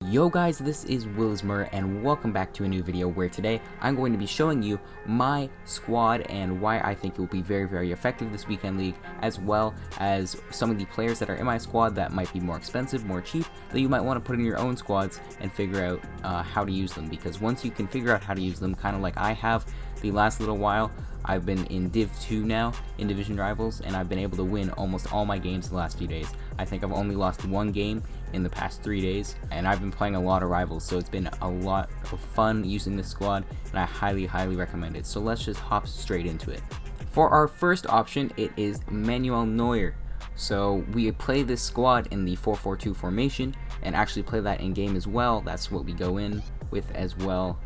Yo guys, this is willismur and welcome back to a new video where today I'm going to be showing you my squad and why I think it will be very effective this weekend league, as well as some of the players that are in my squad that might be more expensive, more cheap, that you might want to put in your own squads and figure out how to use them. Because once you can figure out how to use them, kind of like I have the last little while, I've been in Div 2 now, in Division Rivals, and I've been able to win almost all my games the last few days. I think I've only lost one game in the past 3 days, and I've been playing a lot of Rivals, so it's been a lot of fun using this squad, and I highly recommend it. So let's just hop straight into it. For our first option, it is Manuel Neuer. So we play this squad in the 4-4-2 formation, and actually play that in game as well. That's what we go in with as well.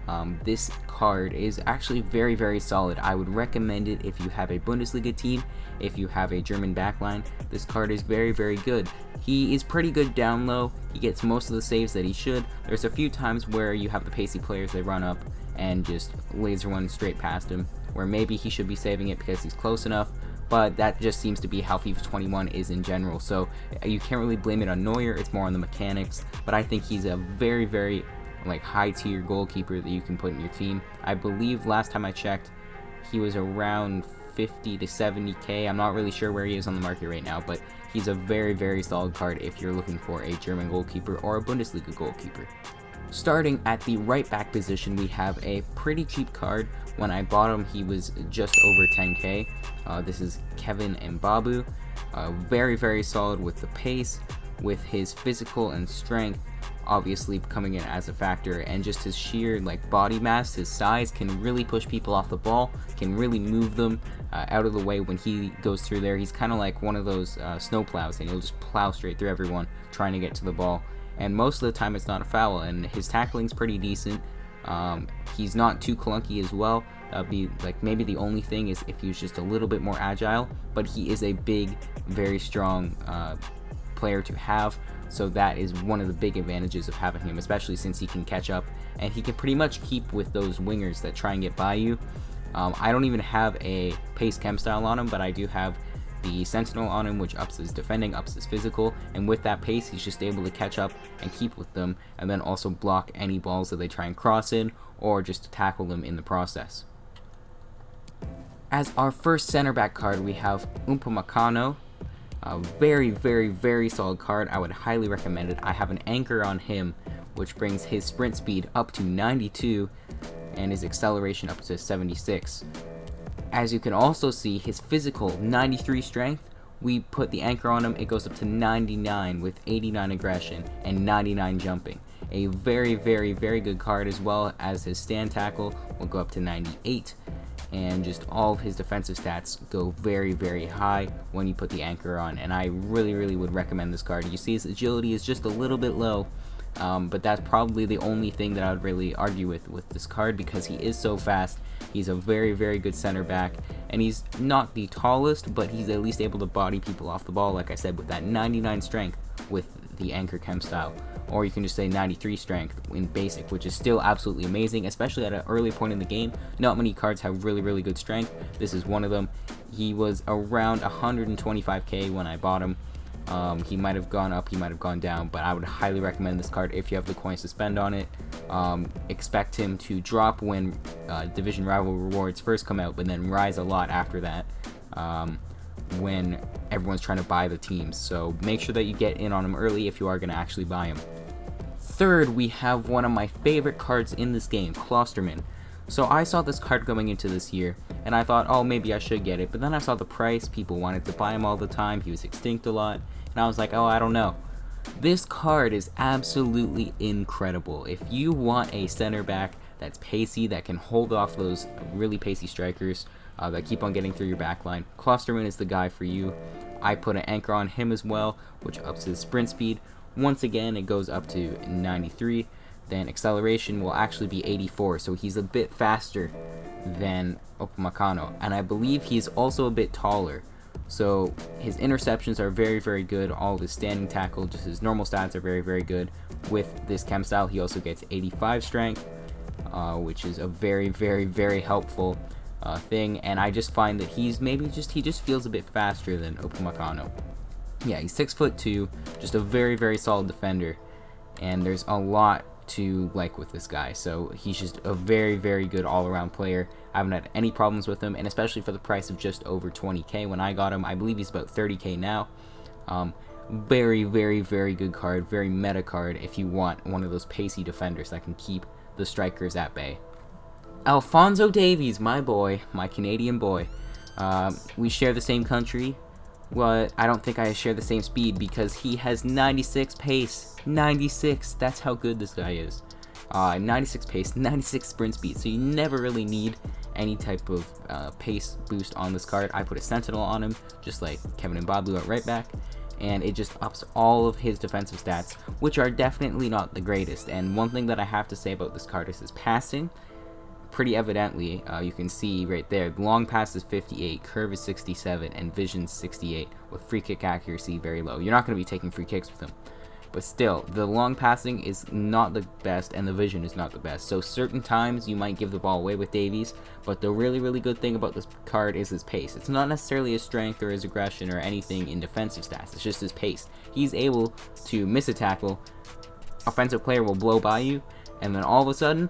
This card is actually very solid. I would recommend it if you have a Bundesliga team, if you have a German backline. This card is very good. He is pretty good down low. He gets most of the saves that he should. There's a few times where you have the pacey players, they run up and just laser one straight past him, where maybe he should be saving it because he's close enough, but that just seems to be how FIFA 21 is in general. So you can't really blame it on Neuer, it's more on the mechanics, but I think he's a very like high tier goalkeeper that you can put in your team. I believe last time I checked he was around 50 to 70k. I'm not really sure where he is on the market right now, but he's a very solid card if you're looking for a German goalkeeper or a Bundesliga goalkeeper. Starting at the right back position, we have a pretty cheap card. When I bought him, he was just over 10k. This is Nbabu. Very solid with the pace, with his physical and strength obviously coming in as a factor, and just his sheer like body mass, his size can really push people off the ball, can really move them out of the way when he goes through there. He's kind of like one of those snow plows, and he'll just plow straight through everyone trying to get to the ball, and most of the time it's not a foul, and his tackling's pretty decent. He's not too clunky as well. That'd be like maybe the only thing is if he was just a little bit more agile, but he is a big, very strong player to have. So that is one of the big advantages of having him, especially since he can catch up and he can pretty much keep with those wingers that try and get by you. I don't even have a pace chem style on him, but I do have the sentinel on him, which ups his defending, ups his physical, and with that pace he's just able to catch up and keep with them, and then also block any balls that they try and cross in, or just to tackle them in the process. As our first center back card, we have Olompa Makano. A very solid card. I would highly recommend it. I have an anchor on him, which brings his sprint speed up to 92 and his acceleration up to 76. As you can also see, his physical 93 strength, we put the anchor on him, it goes up to 99 with 89 aggression and 99 jumping. A very good card, as well as his stand tackle will go up to 98. And just all of his defensive stats go very high when you put the anchor on, and I really would recommend this card. You see his agility is just a little bit low, but that's probably the only thing that I would really argue with this card, because he is so fast. He's a very good center back, and he's not the tallest, but he's at least able to body people off the ball, like I said, with that 99 strength with the anchor chem style. Or you can just say 93 strength in basic, which is still absolutely amazing, especially at an early point in the game. Not many cards have really good strength. This is one of them. He was around 125k when I bought him. He might have gone up, he might have gone down, but I would highly recommend this card if you have the coins to spend on it. Expect him to drop when Division Rival rewards first come out, but then rise a lot after that. When everyone's trying to buy the teams, so make sure that you get in on them early if you are going to actually buy them. Third, we have one of my favorite cards in this game, Klosterman. So I saw this card going into this year, and I thought, oh, maybe I should get it, but then I saw the price, people wanted to buy him all the time, he was extinct a lot, and I was like, oh, I don't know. This card is absolutely incredible. If you want a center back that's pacey, that can hold off those really pacey strikers, that keep on getting through your backline, Klosterman is the guy for you. I put an anchor on him as well, which ups his sprint speed. Once again, it goes up to 93. Then acceleration will actually be 84, so he's a bit faster than Olompa Makano, and I believe he's also a bit taller. So his interceptions are very good. All of his standing tackle, just his normal stats are very good. With this chem style, he also gets 85 strength, which is a very helpful thing, and I just find that he just feels a bit faster than Olompa Makano. Yeah, he's 6'2", just a very solid defender, and there's a lot to like with this guy. So he's just a very, very good all-around player. I haven't had any problems with him, and especially for the price of just over 20k when I got him. I believe he's about 30k now. Very, very, very good card, very meta card if you want one of those pacey defenders that can keep the strikers at bay. Alphonso Davies, my boy, my Canadian boy. We share the same country. Well, I don't think I share the same speed because he has 96 pace. 96, that's how good this guy is. 96 pace, 96 sprint speed, so you never really need any type of pace boost on this card. I put a sentinel on him, just like Kevin Nbabu at right back, and it just ups all of his defensive stats, which are definitely not the greatest. And one thing that I have to say about this card is his passing. Pretty evidently, you can see right there, long pass is 58, curve is 67, and vision 68, with free kick accuracy very low. You're not going to be taking free kicks with him, but still, the long passing is not the best, and the vision is not the best. So certain times you might give the ball away with Davies, but the really, really good thing about this card is his pace. It's not necessarily his strength or his aggression or anything in defensive stats, it's just his pace. He's able to miss a tackle, offensive player will blow by you, and then all of a sudden,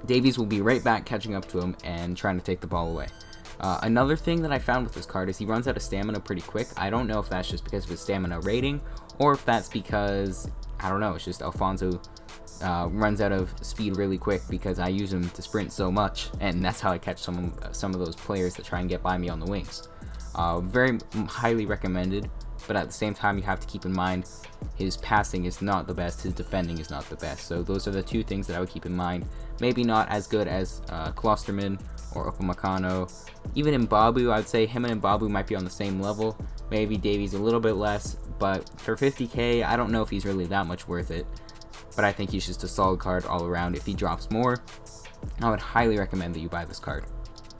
Davies will be right back catching up to him and trying to take the ball away. Another thing that I found with this card is he runs out of stamina pretty quick. I don't know if that's just because of his stamina rating or if that's because, I don't know, it's just Alphonso runs out of speed really quick because I use him to sprint so much, and that's how I catch some of those players that try and get by me on the wings. Very highly recommended, but at the same time you have to keep in mind his passing is not the best, his defending is not the best. So those are the two things that I would keep in mind. Maybe not as good as Klosterman or Olompa Makano. Even Nbabu, I'd say him and Nbabu might be on the same level. Maybe Davies a little bit less, but for 50k, I don't know if he's really that much worth it. But I think he's just a solid card all around. If he drops more, I would highly recommend that you buy this card.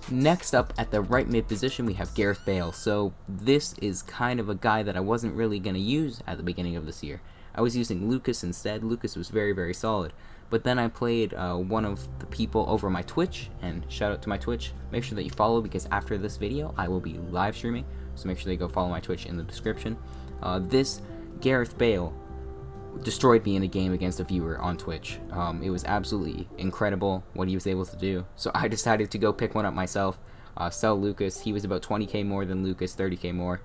Next up at the right mid position, we have Gareth Bale. So this is kind of a guy that I wasn't really going to use at the beginning of this year. I was using Lucas instead. Lucas was very, very solid. But then I played one of the people over my Twitch, and shout out to my Twitch. Make sure that you follow because after this video, I will be live streaming. So make sure that you go follow my Twitch in the description. This Gareth Bale destroyed me in a game against a viewer on Twitch. It was absolutely incredible what he was able to do. So I decided to go pick one up myself, sell Lucas. He was about 20k more than Lucas, 30k more.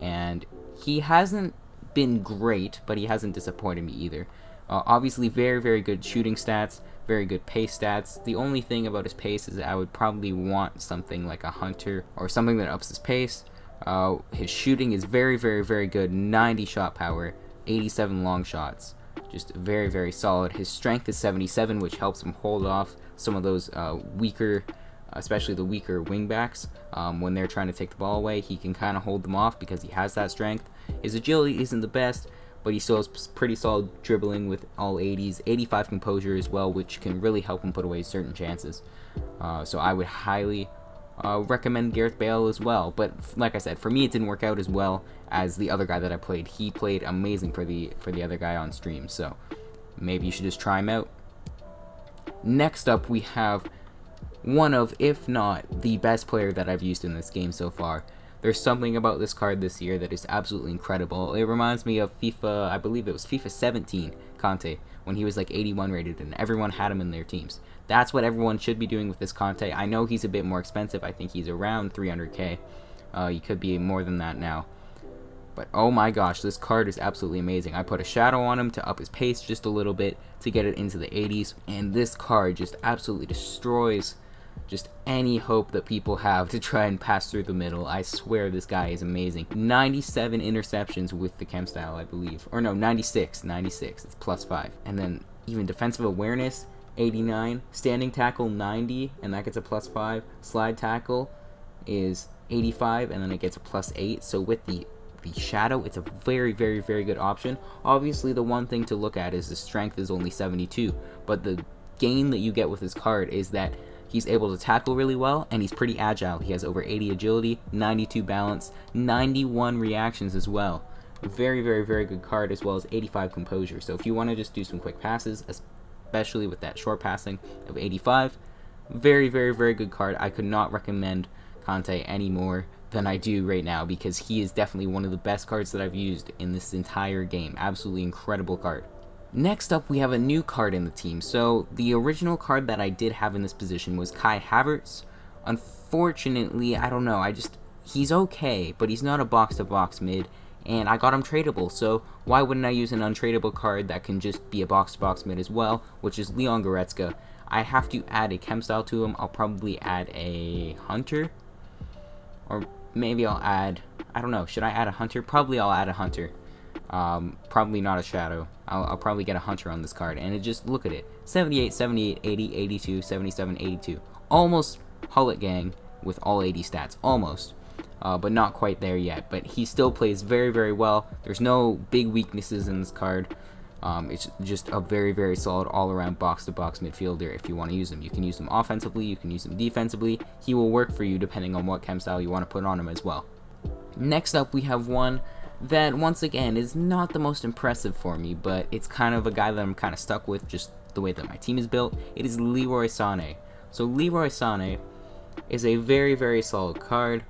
And he hasn't been great, but he hasn't disappointed me either. Obviously very, very good shooting stats, very good pace stats. The only thing about his pace is that I would probably want something like a Hunter or something that ups his pace. His shooting is very, very, very good, 90 shot power, 87 long shots, just very, very solid. His strength is 77, which helps him hold off some of those weaker, especially the weaker wingbacks. When they're trying to take the ball away, he can kind of hold them off because he has that strength. His agility isn't the best, but he still has pretty solid dribbling with all 80s, 85 composure as well, which can really help him put away certain chances. So I would highly recommend Gareth Bale as well, but like I said, for me it didn't work out as well as the other guy that I played. He played amazing for the other guy on stream, so maybe you should just try him out. Next up, we have one of, if not the best player that I've used in this game so far. There's something about this card this year that is absolutely incredible. It reminds me of FIFA, I believe it was FIFA 17, Kante, when he was like 81 rated and everyone had him in their teams. That's what everyone should be doing with this Kante. I know he's a bit more expensive. I think he's around 300k. He could be more than that now. But oh my gosh, this card is absolutely amazing. I put a shadow on him to up his pace just a little bit to get it into the 80s. And this card just absolutely destroys just any hope that people have to try and pass through the middle. I swear this guy is amazing. 97 interceptions with the chem style, I believe. Or no, 96. It's +5. And then even defensive awareness, 89. Standing tackle, 90, and that gets a +5. Slide tackle is 85, and then it gets a +8. So with the shadow, it's a very, very, very good option. Obviously, the one thing to look at is the strength is only 72, but the gain that you get with this card is that he's able to tackle really well, and he's pretty agile. He has over 80 agility, 92 balance, 91 reactions as well. Very, very, very good card, as well as 85 composure. So if you want to just do some quick passes, especially with that short passing of 85, very, very, very good card. I could not recommend Kante any more than I do right now, because he is definitely one of the best cards that I've used in this entire game. Absolutely incredible card. Next up, we have a new card in the team. So the original card that I did have in this position was Kai Havertz. Unfortunately, I don't know, he's okay, but he's not a box-to-box mid, and I got him tradable, so why wouldn't I use an untradeable card that can just be a box-to-box mid as well, which is Leon Goretzka. I have to add a chem style to him. I'll probably add a hunter, or maybe I'll add, I don't know, should I add a hunter? Probably I'll add a hunter. Probably not a shadow. I'll probably get a hunter on this card, and just look at it, 78, 78, 80, 82, 77, 82, almost Hullet Gang with all 80 stats, almost. But not quite there yet. But he still plays very, very well. There's no big weaknesses in this card. It's just a very, very solid all-around box-to-box midfielder if you want to use him. You can use him offensively, you can use him defensively. He will work for you depending on what chem style you want to put on him as well. Next up, we have one that, once again, is not the most impressive for me, but it's kind of a guy that I'm kind of stuck with just the way that my team is built. It is Leroy Sane. So Leroy Sane is a very, very solid card,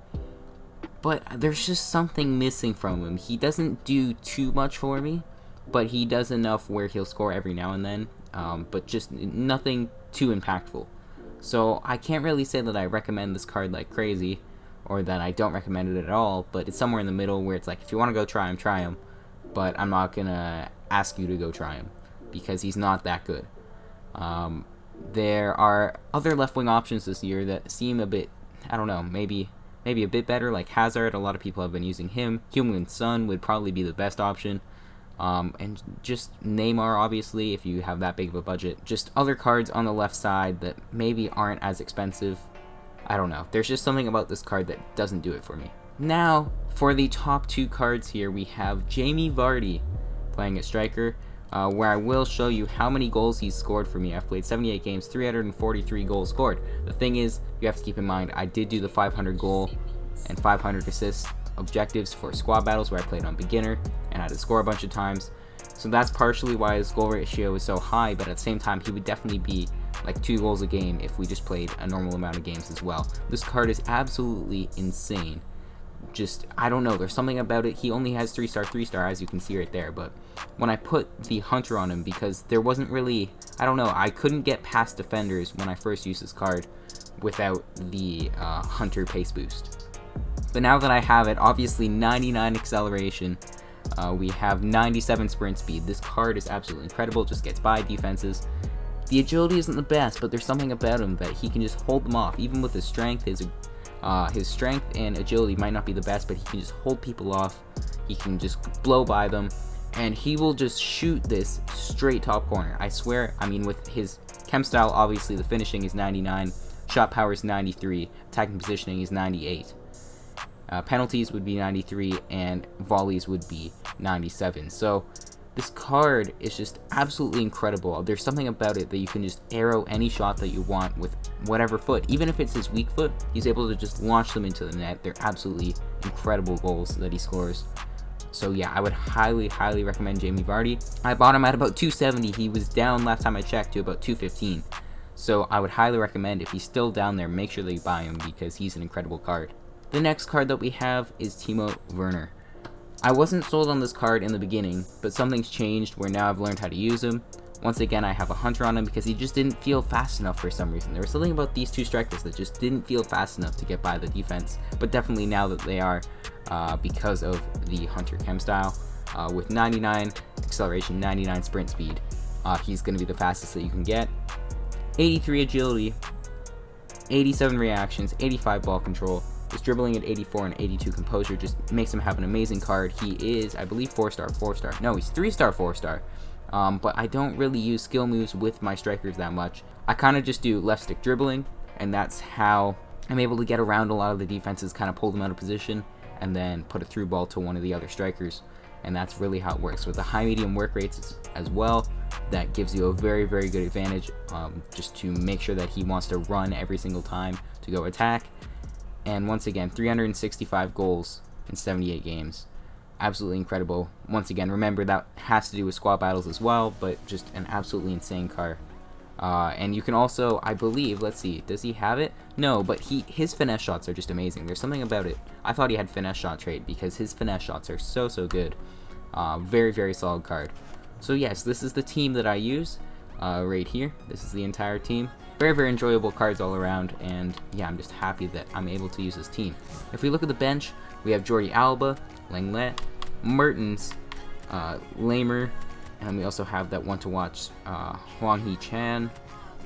but there's just something missing from him. He doesn't do too much for me, but he does enough where he'll score every now and then, but just nothing too impactful. So I can't really say that I recommend this card like crazy, or that I don't recommend it at all, but it's somewhere in the middle where it's like, if you want to go try him, but I'm not going to ask you to go try him, because he's not that good. There are other left-wing options this year that seem a bit, I don't know, maybe a bit better, like Hazard. A lot of people have been using him. Heung-min Son would probably be the best option. And just Neymar, obviously, if you have that big of a budget. Just other cards on the left side that maybe aren't as expensive. I don't know. There's just something about this card that doesn't do it for me. Now, for the top two cards here, we have Jamie Vardy playing at striker, where I will show you how many goals he's scored for me. I've played 78 games, 343 goals scored. The thing is, you have to keep in mind, I did do the 500 goal and 500 assist objectives for squad battles where I played on beginner and had to score a bunch of times. So that's partially why his goal ratio is so high, but at the same time, he would definitely be like 2 goals a game if we just played a normal amount of games as well. This card is absolutely insane. Just, I don't know, there's something about it. He only has 3-star, as you can see right there, but when I put the hunter on him, because there wasn't really, I don't know, I couldn't get past defenders when I first used this card without the hunter pace boost. But now that I have it, obviously 99 acceleration, we have 97 sprint speed. This card is absolutely incredible, just gets by defenses. The agility isn't the best, but there's something about him that he can just hold them off, even with his strength. His strength and agility might not be the best, but he can just hold people off. He can just blow by them, and he will just shoot this straight top corner. I swear, I mean, with his chem style, obviously the finishing is 99, shot power is 93, attacking positioning is 98. Penalties would be 93, and volleys would be 97. So this card is just absolutely incredible. There's something about it that you can just arrow any shot that you want with whatever foot. Even if it's his weak foot, he's able to just launch them into the net. They're absolutely incredible goals that he scores. So yeah, I would highly, highly recommend Jamie Vardy. I bought him at about 270. He was down last time I checked to about 215. So I would highly recommend, if he's still down there, make sure that you buy him because he's an incredible card. The next card that we have is Timo Werner. I wasn't sold on this card in the beginning, but something's changed where now I've learned how to use him. Once again, I have a hunter on him because he just didn't feel fast enough for some reason. There was something about these two strikers that just didn't feel fast enough to get by the defense, but definitely now that they are, because of the hunter chem style. With 99 acceleration, 99 sprint speed, he's going to be the fastest that you can get. 83 agility, 87 reactions, 85 ball control. His dribbling at 84 and 82 composure just makes him have an amazing card. He is, I believe, 4-star. No, he's 3-star, 4-star. But I don't really use skill moves with my strikers that much. I kind of just do left stick dribbling, and that's how I'm able to get around a lot of the defenses, kind of pull them out of position, and then put a through ball to one of the other strikers. And that's really how it works. With the high medium work rates as well, that gives you a very, very good advantage, just to make sure that he wants to run every single time to go attack. And once again, 365 goals in 78 games. Absolutely incredible. Once again, remember that has to do with squad battles as well, but just an absolutely insane card. And you can also, I believe, let's see, does he have it? No, but his finesse shots are just amazing. There's something about it. I thought he had finesse shot trait because his finesse shots are so good. Very, very solid card. So yes, this is the team that I use right here. This is the entire team. Very, very enjoyable cards all around, and yeah, I'm just happy that I'm able to use this team. If we look at the bench, we have Jordi Alba, Lenglet, Mertens, Lamer, and then we also have that one to watch, Hwang Hee-chan,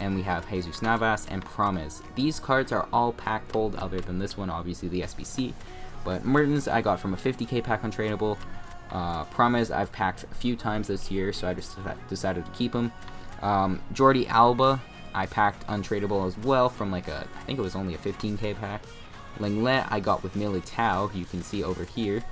and we have Jesus Navas and Promise. These cards are all pack pulled other than this one, obviously the SBC, but Mertens I got from a 50k pack untradeable. Promise I've packed a few times this year, so I just decided to keep him. Jordi Alba I packed untradeable as well from like I think it was only a 15k pack. Lenglet I got with Militao, you can see over here,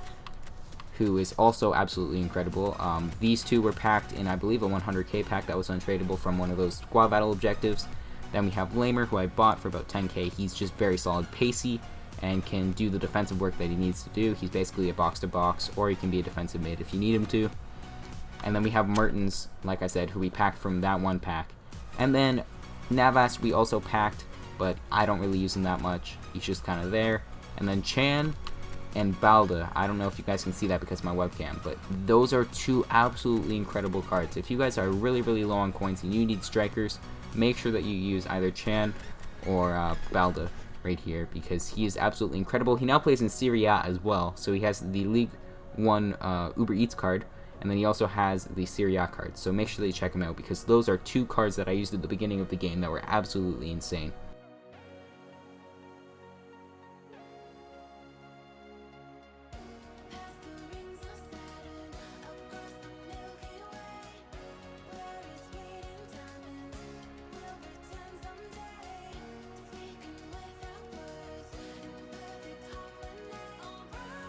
who is also absolutely incredible. These two were packed in, I believe, a 100k pack that was untradeable from one of those squad battle objectives. Then we have Lamer, who I bought for about 10k. He's just very solid, pacey, and can do the defensive work that he needs to do. He's basically a box-to-box, or he can be a defensive mid if you need him to. And then we have Mertens, like I said, who we packed from that one pack. And then Navas we also packed, but I don't really use him that much. He's just kind of there. And then Chan and Balda. I don't know if you guys can see that because of my webcam, but those are two absolutely incredible cards. If you guys are really, really low on coins and you need strikers, make sure that you use either Chan or Balda right here, because he is absolutely incredible. He now plays in Serie A as well, so he has the League 1 Uber Eats card, and then he also has the Serie A card, so make sure that you check him out, because those are two cards that I used at the beginning of the game that were absolutely insane.